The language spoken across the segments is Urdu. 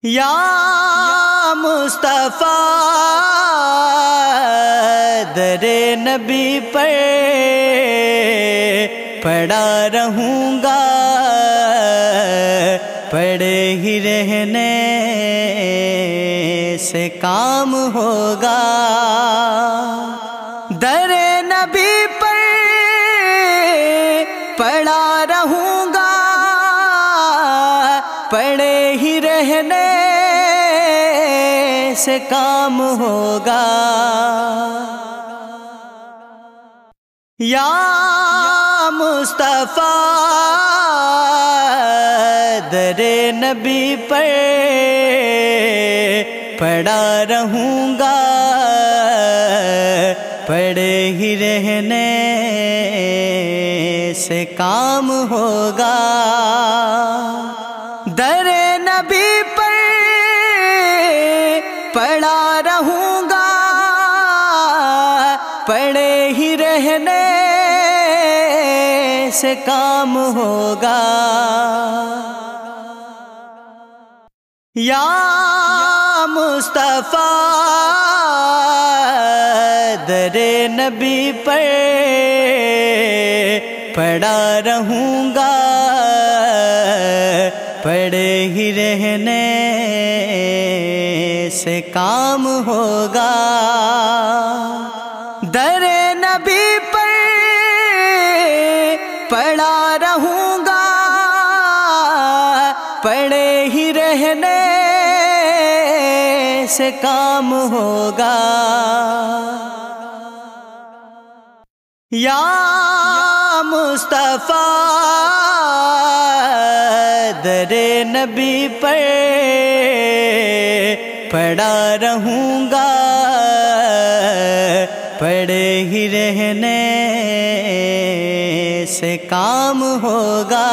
یا مصطفیٰ در نبی پر پڑا رہوں گا، پڑے ہی رہنے سے کام ہوگا۔ در نبی پر پڑا رہوں گا، پڑے ہی رہنے سے کام ہوگا۔ یا مصطفیٰ در نبی پر پڑا رہوں گا، پڑے ہی رہنے سے کام ہوگا۔ در نبی پر پڑا رہوں گا، پڑے ہی رہنے سے کام ہوگا۔ یا مصطفیٰ در نبی پر پڑا رہوں گا، پڑے ہی رہنے سے کام ہوگا۔ در نبی پر پڑا رہوں گا، پڑے ہی رہنے سے کام ہوگا۔ یا مصطفیٰ در نبی پر پڑا رہوں گا، پڑے ہی رہنے سے کام ہوگا۔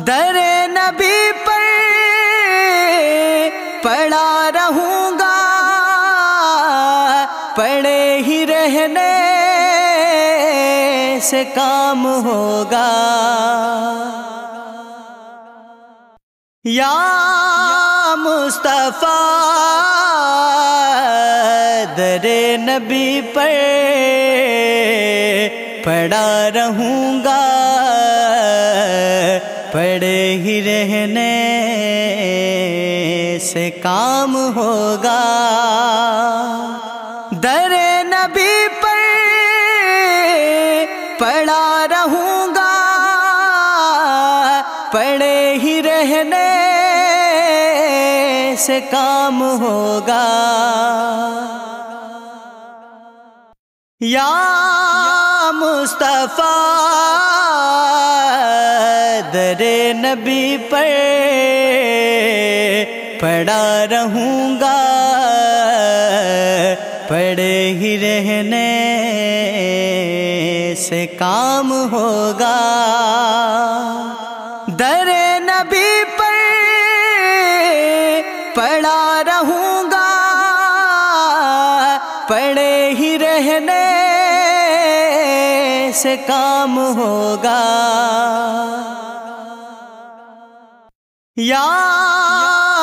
در نبی پر پڑا رہوں گا، پڑے ہی رہنے سے کام ہوگا۔ یا مصطفیٰ در نبی پر پڑا رہوں گا، پڑے ہی رہنے سے کام ہوگا۔ در نبی پر پڑا رہوں گا، پڑے ہی رہنے سے کام ہوگا۔ یا مصطفیٰ در نبی پر پڑا رہوں گا، پڑے ہی رہنے سے کام ہوگا۔ در نبی پر پڑا رہوں گا، پڑے ہی رہنے سے کام ہوگا۔ یا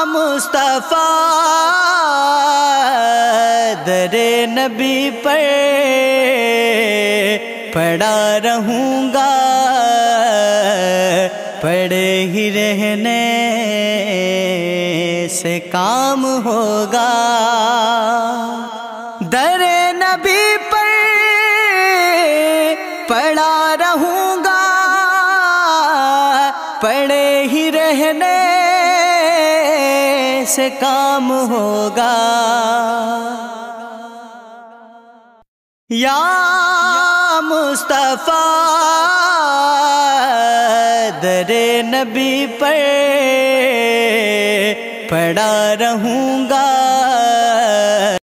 مصطفیٰ در نبی پر پڑا رہوں گا، پڑے ہی رہنے سے کام ہوگا۔ در نبی پر پڑا رہوں گا، پڑے ہی رہنے سے کام ہوگا۔ یا مصطفیٰ در نبی پر پڑا رہوں گا،